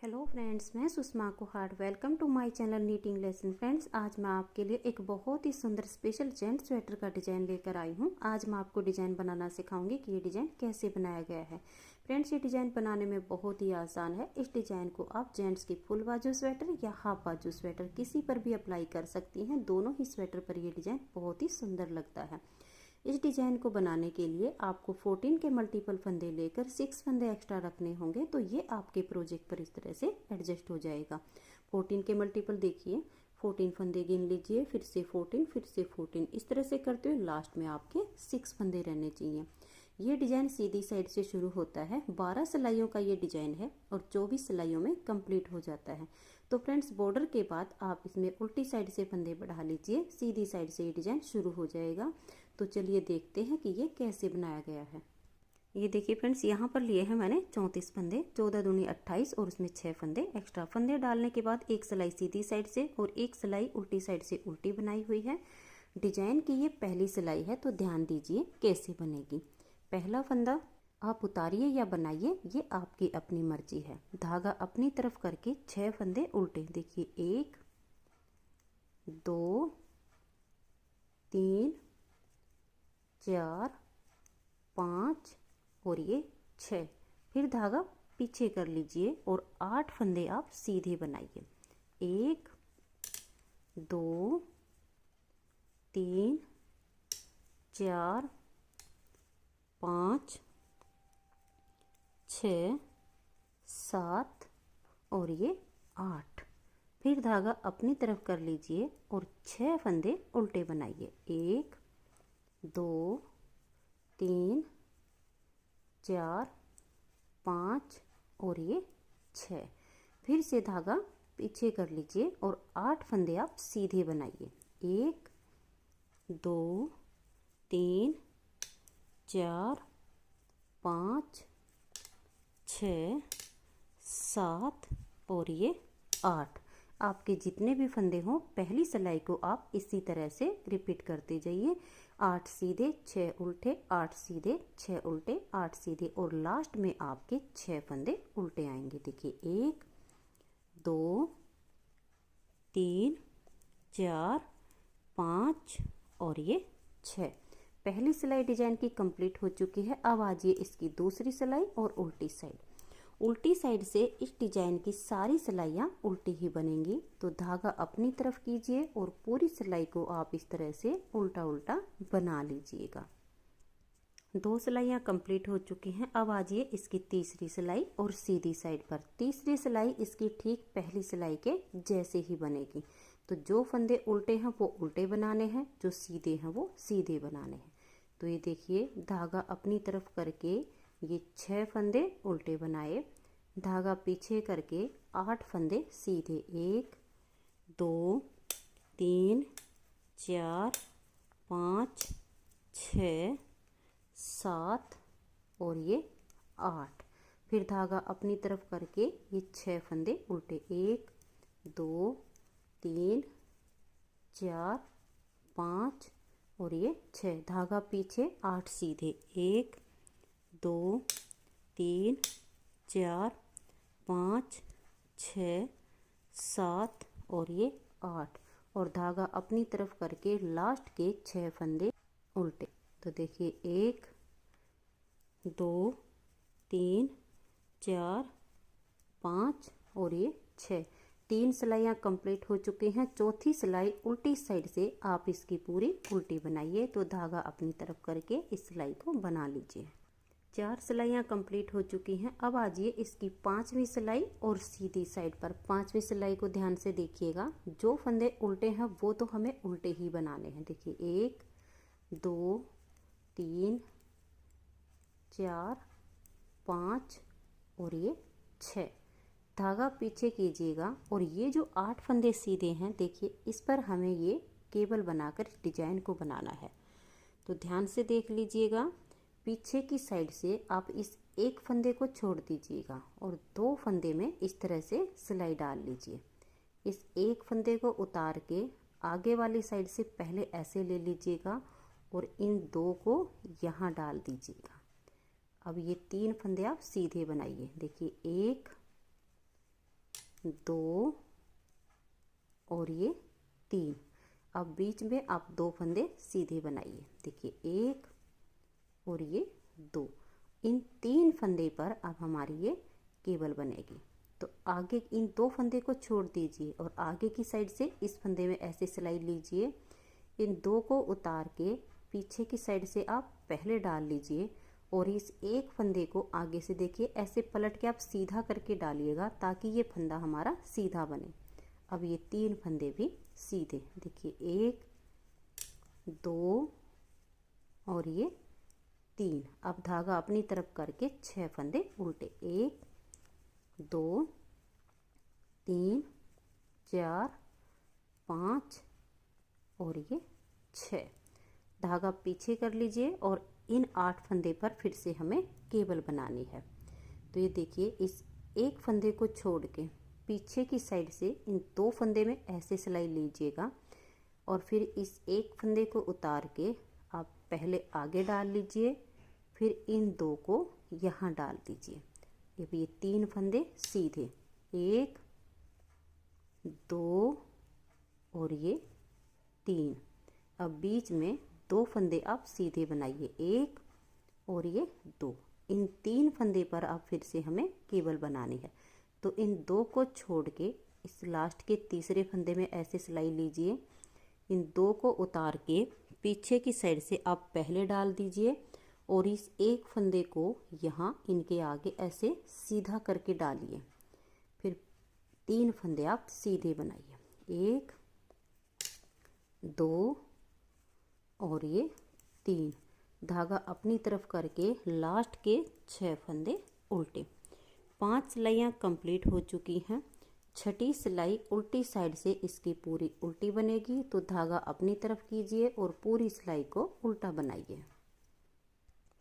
Hello friends, मैं Sushma Kuhad. Welcome to my channel knitting lesson. Friends, आज मैं आपके लिए एक बहुत ही सुंदर स्पेशल जेंट स्वेटर का डिज़ाइन लेकर आई हूँ। आज मैं आपको डिज़ाइन बनाना सिखाऊंगी कि ये डिज़ाइन कैसे बनाया गया है। फ्रेंड्स, ये डिज़ाइन बनाने में बहुत ही आसान है। इस डिज़ाइन को आप जेंट्स की फुल बाजू स्वेटर या हाफ बाजू स्वेटर किसी पर भी अप्लाई कर सकती हैं। दोनों ही स्वेटर पर ये डिज़ाइन बहुत ही सुंदर लगता है। इस डिज़ाइन को बनाने के लिए आपको 14 के मल्टीपल फंदे लेकर 6 फंदे एक्स्ट्रा रखने होंगे, तो ये आपके प्रोजेक्ट पर इस तरह से एडजस्ट हो जाएगा। 14 के मल्टीपल देखिए, 14 फंदे गिन लीजिए, फिर से 14, फिर से 14, इस तरह से करते हुए लास्ट में आपके 6 फंदे रहने चाहिए। ये डिज़ाइन सीधी साइड से शुरू होता है। 12 सिलाइयों का ये डिज़ाइन है और 24 सिलाइयों में कंप्लीट हो जाता है। तो फ्रेंड्स, बॉर्डर के बाद आप इसमें उल्टी साइड से फंदे बढ़ा लीजिए, सीधी साइड से ये डिज़ाइन शुरू हो जाएगा। तो चलिए देखते हैं कि ये कैसे बनाया गया है। ये देखिए फ्रेंड्स, यहाँ पर लिए हैं मैंने 34 फंदे, 14 दूनी 28 और उसमें 6 फंदे एक्स्ट्रा। फंदे डालने के बाद एक सिलाई सीधी साइड से और एक सिलाई उल्टी साइड से उल्टी बनाई हुई है। डिजाइन की ये पहली सिलाई है, तो ध्यान दीजिए कैसे बनेगी। पहला फंदा आप उतारिए या बनाइए, ये आपकी अपनी मर्जी है। धागा अपनी तरफ करके 6 फंदे उल्टे, देखिए 1 2 3 4 5 और ये 6। फिर धागा पीछे कर लीजिए और 8 फंदे आप सीधे बनाइए। 1 2 3 4 5 6 7 और ये 8। फिर धागा अपनी तरफ कर लीजिए और 6 फंदे उल्टे बनाइए। 1 2 3 4 5 और ये 6। फिर से धागा पीछे कर लीजिए और 8 फंदे आप सीधे बनाइए। 1 2 3 4 5 6 7 और ये 8। आपके जितने भी फंदे हों, पहली सिलाई को आप इसी तरह से रिपीट करते जाइए। 8 सीधे 6 उल्टे, 8 सीधे 6 उल्टे, 8 सीधे और लास्ट में आपके 6 फंदे उल्टे आएंगे। देखिए 1 2 3 4 5 और ये 6। पहली सिलाई डिजाइन की कंप्लीट हो चुकी है। अब आजिए इसकी दूसरी सिलाई और उल्टी साइड। उल्टी साइड से इस डिजाइन की सारी सिलाइयाँ उल्टी ही बनेंगी, तो धागा अपनी तरफ कीजिए और पूरी सिलाई को आप इस तरह से उल्टा उल्टा बना लीजिएगा। 2 सिलाइयाँ कंप्लीट हो चुकी हैं। अब आजिए इसकी तीसरी सिलाई और सीधी साइड पर। तीसरी सिलाई इसकी ठीक पहली सिलाई के जैसे ही बनेगी। तो जो फंदे उल्टे हैं वो उल्टे बनाने हैं, जो सीधे हैं वो सीधे बनाने हैं। तो ये देखिए, धागा अपनी तरफ करके ये 6 फंदे उल्टे बनाए, धागा पीछे करके 8 फंदे सीधे। 1 2 3 4 5 6 7 और ये 8। फिर धागा अपनी तरफ करके ये 6 फंदे उल्टे। 1 2 3 4 5 और ये 6। धागा पीछे 8 सीधे। 1 2 3 4 5 6 7 और ये 8 और धागा अपनी तरफ करके लास्ट के 6 फंदे उल्टे। तो देखिए 1 2 3 4 5 और ये 6। 3 सिलाइयाँ कंप्लीट हो चुकी हैं। चौथी सिलाई उल्टी साइड से आप इसकी पूरी उल्टी बनाइए, तो धागा अपनी तरफ करके इस सिलाई को बना लीजिए। 4 सिलाइयाँ कंप्लीट हो चुकी हैं। अब आजिए इसकी 5वीं सिलाई और सीधी साइड पर। 5वीं सिलाई को ध्यान से देखिएगा, जो फंदे उल्टे हैं वो तो हमें उल्टे ही बनाने हैं। देखिए 1 2 3 4 5 और ये 6। धागा पीछे कीजिएगा और ये जो 8 फंदे सीधे हैं, देखिए इस पर हमें ये केबल बनाकर डिजाइन को बनाना है। तो ध्यान से देख लीजिएगा, पीछे की साइड से आप इस एक फंदे को छोड़ दीजिएगा और 2 फंदे में इस तरह से सिलाई डाल लीजिए। इस एक फंदे को उतार के आगे वाली साइड से पहले ऐसे ले लीजिएगा और इन 2 को यहाँ डाल दीजिएगा। अब ये 3 फंदे आप सीधे बनाइए। देखिए 1 2 और ये 3। अब बीच में आप 2 फंदे सीधे बनाइए। देखिए 1 और ये 2। इन 3 फंदे पर अब हमारी ये केबल बनेगी। तो आगे इन 2 फंदे को छोड़ दीजिए और आगे की साइड से इस फंदे में ऐसे सिलाई लीजिए। इन 2 को उतार के पीछे की साइड से आप पहले डाल लीजिए और इस एक फंदे को आगे से देखिए ऐसे पलट के आप सीधा करके डालिएगा ताकि ये फंदा हमारा सीधा बने। अब ये 3 फंदे भी सीधे। देखिए 1 2 और ये 3। अब धागा अपनी तरफ करके 6 फंदे उल्टे। 1 2 3 4 5 और ये 6। धागा पीछे कर लीजिए और इन 8 फंदे पर फिर से हमें केबल बनानी है। तो ये देखिए इस एक फंदे को छोड़ के पीछे की साइड से इन 2 फंदे में ऐसे सिलाई लीजिएगा और फिर इस एक फंदे को उतार के आप पहले आगे डाल लीजिए, फिर इन 2 को यहाँ डाल दीजिए। ये 3 फंदे सीधे। 1 2 और ये 3। अब बीच में 2 फंदे आप सीधे बनाइए। 1 और ये 2। इन 3 फंदे पर अब फिर से हमें केबल बनानी है। तो इन 2 को छोड़ के इस लास्ट के तीसरे फंदे में ऐसे सिलाई लीजिए। इन 2 को उतार के पीछे की साइड से आप पहले डाल दीजिए और इस एक फंदे को यहाँ इनके आगे ऐसे सीधा करके डालिए। फिर 3 फंदे आप सीधे बनाइए। 1 2 और ये 3। धागा अपनी तरफ करके लास्ट के 6 फंदे उल्टे। 5 सिलाइयाँ कंप्लीट हो चुकी हैं। छठी सिलाई उल्टी साइड से इसकी पूरी उल्टी बनेगी। तो धागा अपनी तरफ कीजिए और पूरी सिलाई को उल्टा बनाइए।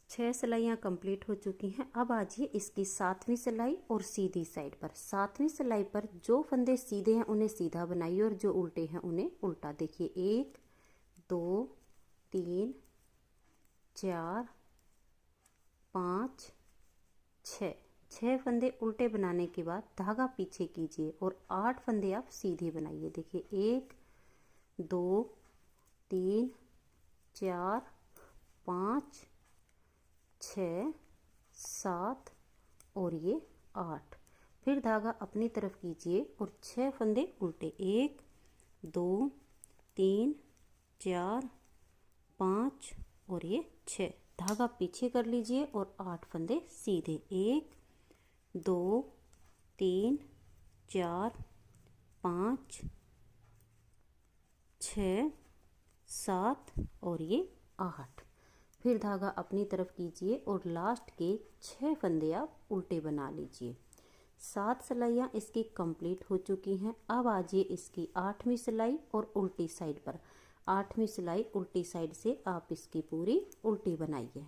6 सिलाइयाँ कंप्लीट हो चुकी हैं। अब आजिए इसकी 7वीं सिलाई और सीधी साइड पर। 7वीं सिलाई पर जो फंदे सीधे हैं उन्हें सीधा बनाइए और जो उल्टे हैं उन्हें उल्टा। देखिए 1 2 3 4 5 6। 6 फंदे उल्टे बनाने के बाद धागा पीछे कीजिए और 8 फंदे आप सीधे बनाइए। देखिए 1 2 3 4 5 6 7 और ये 8। फिर धागा अपनी तरफ कीजिए और 6 फंदे उल्टे। 1 2 3 4 5 और ये 6। धागा पीछे कर लीजिए और 8 फंदे सीधे। 1 2 3 4 5 6 7 और ये 8। फिर धागा अपनी तरफ कीजिए और लास्ट के 6 फंदे आप उल्टे बना लीजिए। 7 सिलाइयाँ इसकी कंप्लीट हो चुकी हैं। अब आजिए इसकी 8वीं सिलाई और उल्टी साइड पर। 8वीं सिलाई उल्टी साइड से आप इसकी पूरी उल्टी बनाइए।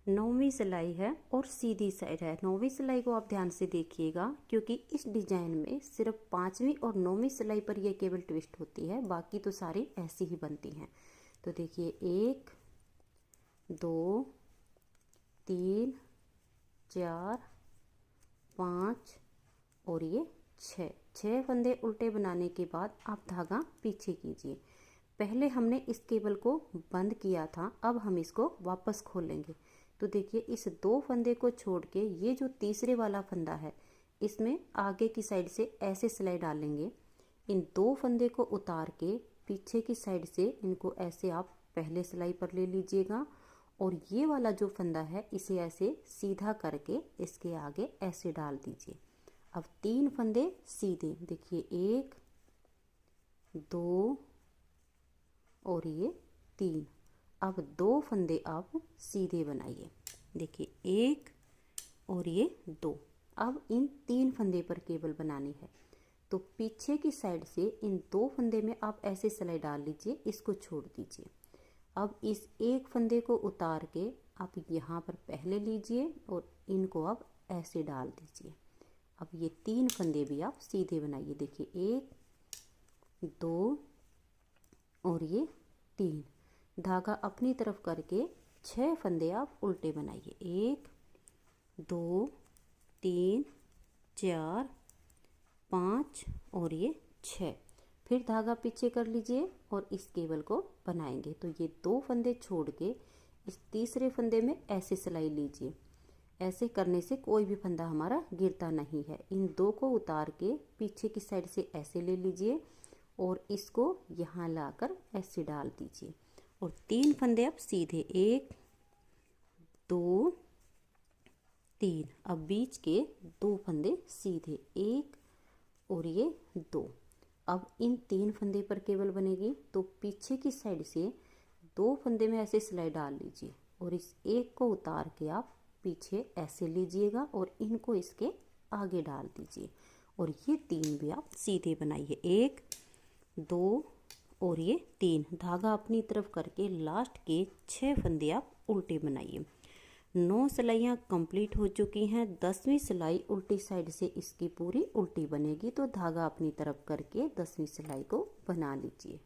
9वीं सिलाई है और सीधी साइड है। 9वीं सिलाई को आप ध्यान से देखिएगा क्योंकि इस डिजाइन में सिर्फ 5वीं और 9वीं सिलाई पर यह केवल ट्विस्ट होती है, बाकी तो सारी ऐसी ही बनती हैं। तो देखिए 1 2 3 4 5 और ये 6 फंदे उल्टे बनाने के बाद आप धागा पीछे कीजिए। पहले हमने इस केबल को बंद किया था, अब हम इसको वापस खोलेंगे। तो देखिए इस 2 फंदे को छोड़ के ये जो तीसरे वाला फंदा है इसमें आगे की साइड से ऐसे सिलाई डालेंगे। इन 2 फंदे को उतार के पीछे की साइड से इनको ऐसे आप पहले सिलाई पर ले लीजिएगा और ये वाला जो फंदा है इसे ऐसे सीधा करके इसके आगे ऐसे डाल दीजिए। अब 3 फंदे सीधे। देखिए 1 2 और ये 3। अब 2 फंदे आप सीधे बनाइए। देखिए 1 और ये 2। अब इन 3 फंदे पर केबल बनानी है। तो पीछे की साइड से इन 2 फंदे में आप ऐसे सिलाई डाल लीजिए, इसको छोड़ दीजिए। अब इस एक फंदे को उतार के आप यहाँ पर पहले लीजिए और इनको आप ऐसे डाल दीजिए। अब ये 3 फंदे भी आप सीधे बनाइए। देखिए 1 2 और ये 3। धागा अपनी तरफ करके 6 फंदे आप उल्टे बनाइए। 1 2 3 4 5 और ये 6। फिर धागा पीछे कर लीजिए और इस केबल को बनाएंगे। तो ये 2 फंदे छोड़ के इस तीसरे फंदे में ऐसे सिलाई लीजिए। ऐसे करने से कोई भी फंदा हमारा गिरता नहीं है। इन 2 को उतार के पीछे की साइड से ऐसे ले लीजिए और इसको यहाँ लाकर ऐसे डाल दीजिए और 3 फंदे अब सीधे 1 2 3। अब बीच के 2 फंदे सीधे 1 और ये 2। अब इन 3 फंदे पर केबल बनेगी। तो पीछे की साइड से 2 फंदे में ऐसे सिलाई डाल लीजिए और इस एक को उतार के आप पीछे ऐसे लीजिएगा और इनको इसके आगे डाल दीजिए और ये 3 भी आप सीधे बनाइए। 1 2 और ये 3। धागा अपनी तरफ करके लास्ट के 6 फंदे आप उल्टे बनाइए। 9 सिलाइयाँ कंप्लीट हो चुकी हैं। 10वीं सिलाई उल्टी साइड से इसकी पूरी उल्टी बनेगी। तो धागा अपनी तरफ करके 10वीं सिलाई को बना लीजिए।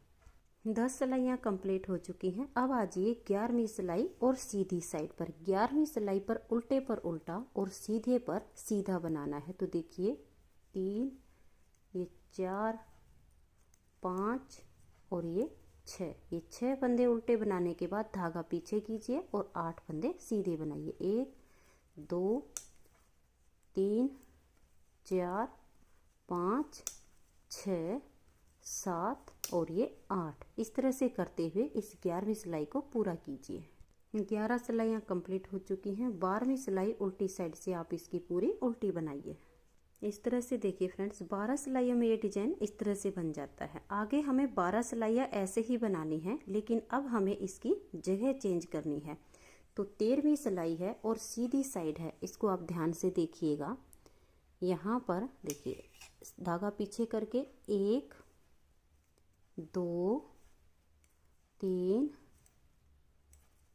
10 सिलाइयाँ कंप्लीट हो चुकी हैं। अब आ जाइए 11वीं सिलाई और सीधी साइड पर। 11वीं सिलाई पर उल्टे पर उल्टा और सीधे पर सीधा बनाना है। तो देखिए 3 ये 4 5 और ये 6। ये 6 फंदे उल्टे बनाने के बाद धागा पीछे कीजिए और 8 फंदे सीधे बनाइए। 1 2 3 4 5 6 7 और ये 8। इस तरह से करते हुए इस 11वीं सिलाई को पूरा कीजिए। 11 सिलाइयाँ कंप्लीट हो चुकी हैं। 12वीं सिलाई उल्टी साइड से आप इसकी पूरी उल्टी बनाइए। इस तरह से देखिए फ्रेंड्स, 12 सिलाइयों में ये डिजाइन इस तरह से बन जाता है। आगे हमें 12 सिलाइयाँ ऐसे ही बनानी है, लेकिन अब हमें इसकी जगह चेंज करनी है। तो 13वीं सिलाई है और सीधी साइड है, इसको आप ध्यान से देखिएगा। यहाँ पर देखिए धागा पीछे करके 1 2 3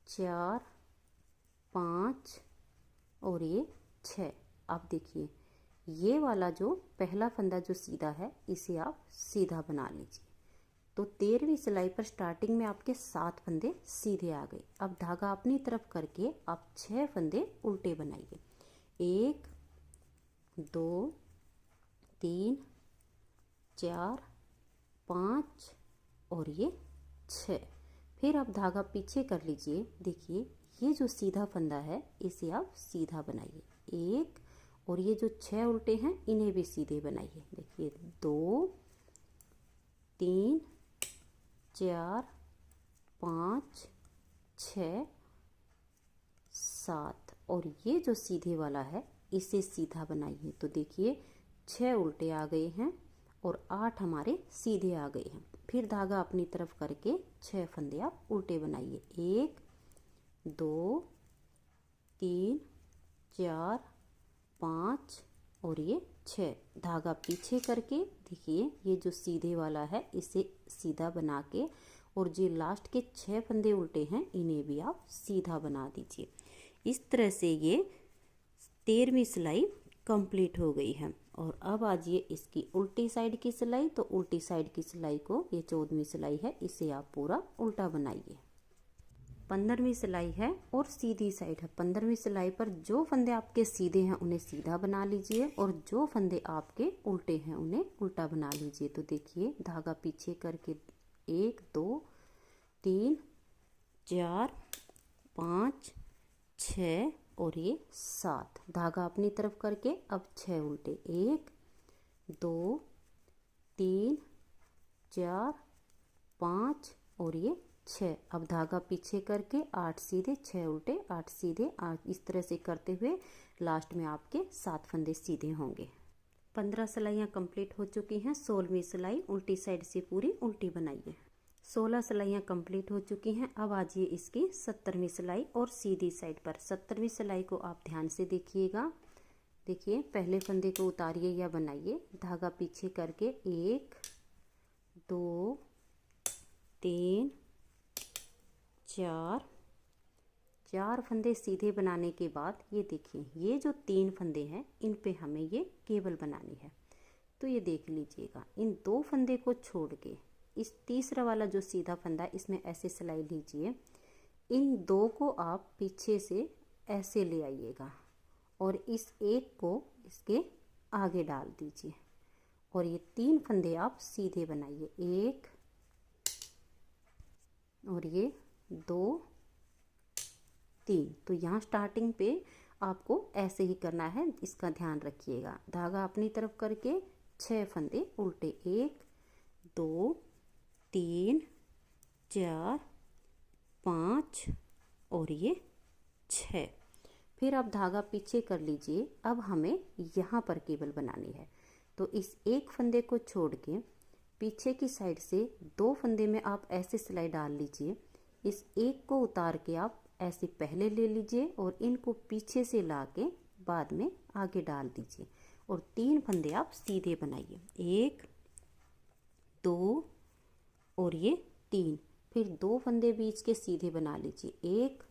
4 5 और ये 6। अब देखिए ये वाला जो पहला फंदा जो सीधा है इसे आप सीधा बना लीजिए। तो 13वीं सिलाई पर स्टार्टिंग में आपके 7 फंदे सीधे आ गए। अब धागा अपनी तरफ करके आप 6 फंदे उल्टे बनाइए। 1 2 3 4 5 और ये 6। फिर आप धागा पीछे कर लीजिए। देखिए ये जो सीधा फंदा है इसे आप सीधा बनाइए। 1 और ये जो 6 उल्टे हैं इन्हें भी सीधे बनाइए। देखिए 2 3 4 5 6 7 और ये जो सीधे वाला है इसे सीधा बनाइए। तो देखिए 6 उल्टे आ गए हैं और 8 हमारे सीधे आ गए हैं। फिर धागा अपनी तरफ करके 6 फंदे आप उल्टे बनाइए। 1 2 3 4 5 और ये 6। धागा पीछे करके देखिए ये जो सीधे वाला है इसे सीधा बना के और जो लास्ट के 6 फंदे उल्टे हैं इन्हें भी आप सीधा बना दीजिए। इस तरह से ये 13वीं सिलाई कंप्लीट हो गई है। और अब आ जाइए इसकी उल्टी साइड की सिलाई। तो उल्टी साइड की सिलाई को, ये 14वीं सिलाई है, इसे आप पूरा उल्टा बनाइए। 15वीं सिलाई है और सीधी साइड है। 15वीं सिलाई पर जो फंदे आपके सीधे हैं उन्हें सीधा बना लीजिए और जो फंदे आपके उल्टे हैं उन्हें उल्टा बना लीजिए। तो देखिए धागा पीछे करके 1 2 3 4 5 6 और ये 7। धागा अपनी तरफ करके अब 6 उल्टे। 1 2 3 4 5 और ये 6। अब धागा पीछे करके 8 सीधे 6 उल्टे 8 सीधे 8। इस तरह से करते हुए लास्ट में आपके 7 फंदे सीधे होंगे। 15 सिलाइयाँ कंप्लीट हो चुकी हैं। 16वीं सिलाई उल्टी साइड से पूरी उल्टी बनाइए। 16 सिलाइयाँ कंप्लीट हो चुकी हैं। अब आ जाइए इसकी 70वीं सिलाई और सीधी साइड पर। 70वीं सिलाई को आप ध्यान से देखिएगा। देखिए पहले फंदे को उतारिए या बनाइए। धागा पीछे करके 1 2 3 4 फंदे सीधे बनाने के बाद ये देखिए ये जो 3 फंदे हैं इन पे हमें ये केबल बनानी है। तो ये देख लीजिएगा, इन 2 फंदे को छोड़ के इस तीसरा वाला जो सीधा फंदा है इसमें ऐसे सिलाई लीजिए। इन 2 को आप पीछे से ऐसे ले आइएगा और इस एक को इसके आगे डाल दीजिए और ये 3 फंदे आप सीधे बनाइए, 1 और ये 2 3। तो यहाँ स्टार्टिंग पे आपको ऐसे ही करना है, इसका ध्यान रखिएगा। धागा अपनी तरफ करके 6 फंदे उल्टे, 1 2 3 4 5 और ये 6। फिर आप धागा पीछे कर लीजिए। अब हमें यहाँ पर केबल बनानी है, तो इस एक फंदे को छोड़ के पीछे की साइड से 2 फंदे में आप ऐसे सिलाई डाल लीजिए। इस एक को उतार के आप ऐसे पहले ले लीजिए और इनको पीछे से ला के बाद में आगे डाल दीजिए और 3 फंदे आप सीधे बनाइए, 1 2 और ये 3। फिर 2 फंदे बीच के सीधे बना लीजिए, 1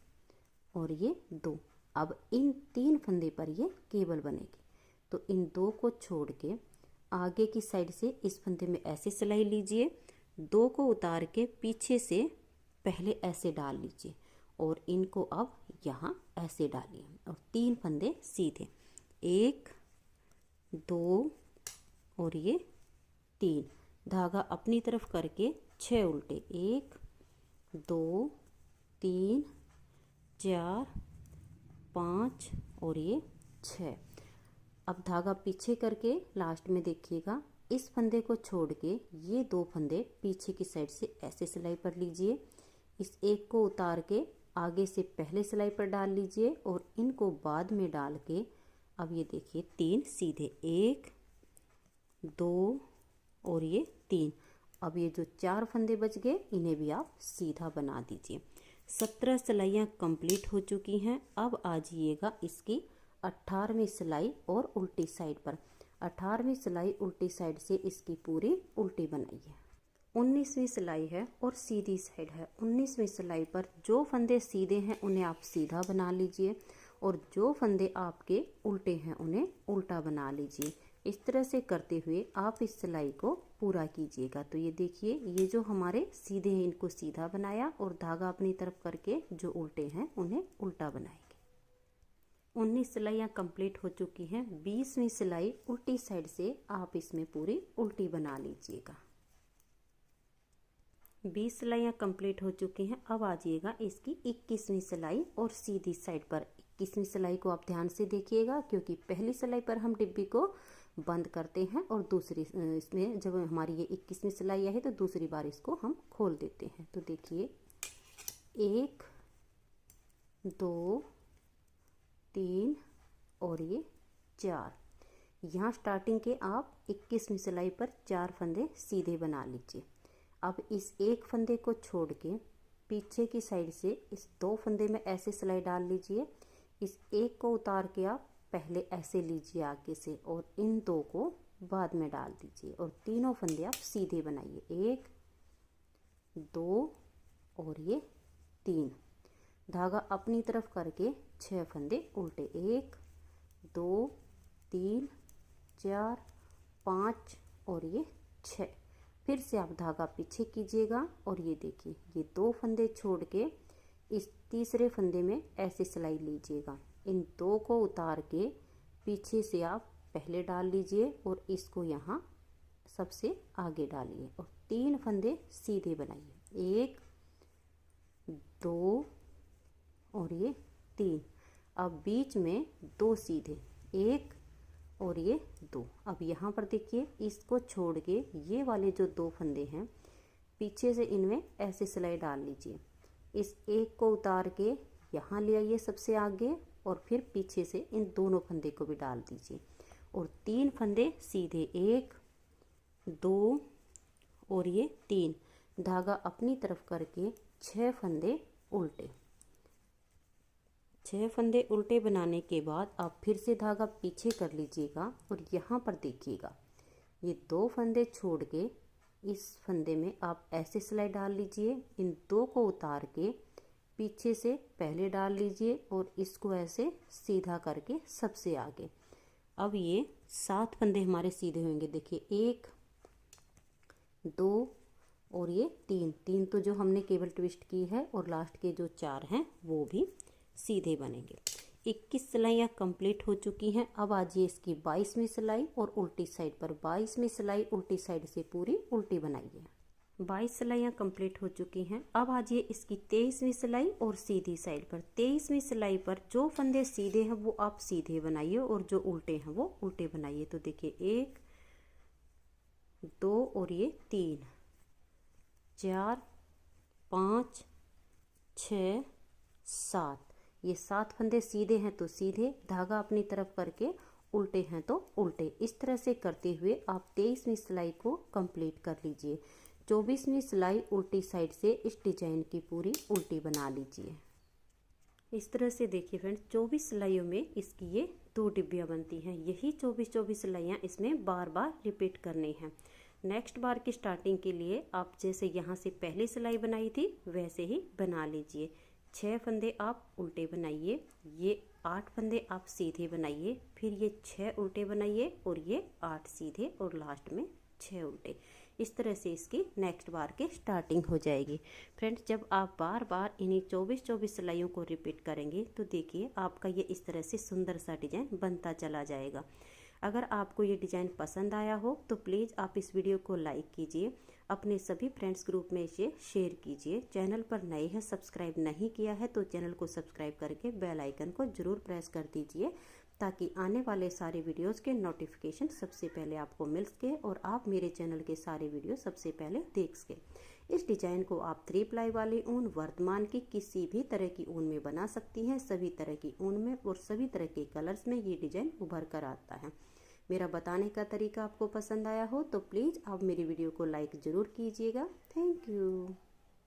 और ये 2। अब इन 3 फंदे पर ये केबल बनेगी। तो इन 2 को छोड़ के आगे की साइड से इस फंदे में ऐसे सिलाई लीजिए, 2 को उतार के पीछे से पहले ऐसे डाल लीजिए और इनको अब यहाँ ऐसे डालिए और 3 फंदे सीधे, 1 2 और ये 3। धागा अपनी तरफ करके 6 उल्टे, 1 2 3 4 5 और ये 6। अब धागा पीछे करके लास्ट में देखिएगा, इस फंदे को छोड़ के ये 2 फंदे पीछे की साइड से ऐसे सिलाई पर लीजिए। इस एक को उतार के आगे से पहले सिलाई पर डाल लीजिए और इनको बाद में डाल के अब ये देखिए 3 सीधे, 1 2 और ये 3। अब ये जो 4 फंदे बच गए इन्हें भी आप सीधा बना दीजिए। 17 सिलाइयाँ कंप्लीट हो चुकी हैं। अब आ जाइएगा इसकी 18वीं सिलाई और उल्टी साइड पर। 18वीं सिलाई उल्टी साइड से इसकी पूरी उल्टी बनाइए। 19वीं सिलाई है और सीधी साइड है। 19वीं सिलाई पर जो फंदे सीधे हैं उन्हें आप सीधा बना लीजिए और जो फंदे आपके उल्टे हैं उन्हें उल्टा बना लीजिए। इस तरह से करते हुए आप इस सिलाई को पूरा कीजिएगा। तो ये देखिए, ये जो हमारे सीधे हैं इनको सीधा बनाया और धागा अपनी तरफ करके जो उल्टे हैं उन्हें उल्टा बनाएंगे। 19 सिलाइयाँ कंप्लीट हो चुकी हैं। 20वीं सिलाई उल्टी साइड से आप इसमें पूरी उल्टी बना लीजिएगा। 20 सिलाइयाँ कंप्लीट हो चुकी हैं। अब आ जाइएगा इसकी 21वीं सिलाई और सीधी साइड पर। 21वीं सिलाई को आप ध्यान से देखिएगा क्योंकि पहली सिलाई पर हम डिब्बी को बंद करते हैं और दूसरी इसमें जब हमारी ये 21वीं सिलाई है तो दूसरी बार इसको हम खोल देते हैं। तो देखिए 1 2 3 और ये 4। यहाँ स्टार्टिंग के आप 21वीं सिलाई पर 4 फंदे सीधे बना लीजिए। अब इस एक फंदे को छोड़ के पीछे की साइड से इस 2 फंदे में ऐसे सिलाई डाल लीजिए। इस एक को उतार के आप पहले ऐसे लीजिए आगे से और इन 2 को बाद में डाल दीजिए और तीनों फंदे आप सीधे बनाइए, 1 2 और ये 3। धागा अपनी तरफ करके 6 फंदे उल्टे, 1 2 3 4 5 और ये 6। फिर से आप धागा पीछे कीजिएगा और ये देखिए ये 2 फंदे छोड़ के इस तीसरे फंदे में ऐसे सिलाई लीजिएगा। इन 2 को उतार के पीछे से आप पहले डाल लीजिए और इसको यहाँ सबसे आगे डालिए और 3 फंदे सीधे बनाइए, 1 2 और ये 3। अब बीच में 2 सीधे, 1 और ये 2। अब यहाँ पर देखिए इसको छोड़ के ये वाले जो 2 फंदे हैं पीछे से इनमें ऐसे सिलाई डाल लीजिए। इस एक को उतार के यहाँ ले आइए सबसे आगे और फिर पीछे से इन दोनों फंदे को भी डाल दीजिए और 3 फंदे सीधे, 1 2 और ये 3। धागा अपनी तरफ करके 6 फंदे उल्टे। 6 फंदे उल्टे बनाने के बाद आप फिर से धागा पीछे कर लीजिएगा और यहाँ पर देखिएगा ये 2 फंदे छोड़ के इस फंदे में आप ऐसे सिलाई डाल लीजिए। इन 2 को उतार के पीछे से पहले डाल लीजिए और इसको ऐसे सीधा करके सबसे आगे। अब ये 7 फंदे हमारे सीधे होंगे। देखिए 1 2 और ये 3 तो जो हमने केबल ट्विस्ट की है और लास्ट के जो 4 हैं वो भी सीधे बनेंगे। 21 सिलाइयाँ कंप्लीट हो चुकी हैं। अब आज ये इसकी 22वीं सिलाई और उल्टी साइड पर 22वीं सिलाई, उल्टी साइड से पूरी उल्टी बनाइए। 22 सिलाइयाँ कंप्लीट हो चुकी हैं। अब आज ये इसकी 23वीं सिलाई और सीधी साइड पर 23वीं सिलाई पर जो फंदे सीधे हैं वो आप सीधे बनाइए और जो उल्टे हैं वो उल्टे बनाइए। तो देखिए 1 2 और ये 3 4 5 6 7, ये 7 फंदे सीधे हैं तो सीधे, धागा अपनी तरफ करके उल्टे हैं तो उल्टे। इस तरह से करते हुए आप 23वीं सिलाई को कंप्लीट कर लीजिए। 24वीं सिलाई उल्टी साइड से इस डिजाइन की पूरी उल्टी बना लीजिए। इस तरह से देखिए फ्रेंड्स, 24 सिलाइयों में इसकी ये 2 डिब्बियाँ बनती हैं। यही 24 सिलाइयाँ इसमें बार बार रिपीट करनी है। नेक्स्ट बार की स्टार्टिंग के लिए आप जैसे यहाँ से पहली सिलाई बनाई थी वैसे ही बना लीजिए। 6 फंदे आप उल्टे बनाइए, ये 8 फंदे आप सीधे बनाइए, फिर ये 6 उल्टे बनाइए और ये 8 सीधे और लास्ट में 6 उल्टे। इस तरह से इसकी नेक्स्ट बार की स्टार्टिंग हो जाएगी। फ्रेंड्स, जब आप बार बार इन्हीं 24 सिलाइयों को रिपीट करेंगे तो देखिए आपका ये इस तरह से सुंदर सा डिजाइन बनता चला जाएगा। अगर आपको ये डिज़ाइन पसंद आया हो तो प्लीज़ आप इस वीडियो को लाइक कीजिए, अपने सभी फ्रेंड्स ग्रुप में इसे शेयर कीजिए। चैनल पर नए हैं, सब्सक्राइब नहीं किया है तो चैनल को सब्सक्राइब करके बेल आइकन को ज़रूर प्रेस कर दीजिए ताकि आने वाले सारे वीडियोस के नोटिफिकेशन सबसे पहले आपको मिल सके और आप मेरे चैनल के सारे वीडियो सबसे पहले देख सके। इस डिज़ाइन को आप 3 प्लाई वाली ऊन, वर्धमान की किसी भी तरह की ऊन में बना सकती हैं। सभी तरह की ऊन में और सभी तरह के कलर्स में ये डिज़ाइन उभर कर आता है। मेरा बताने का तरीका आपको पसंद आया हो तो प्लीज़ आप मेरी वीडियो को लाइक ज़रूर कीजिएगा। Thank you.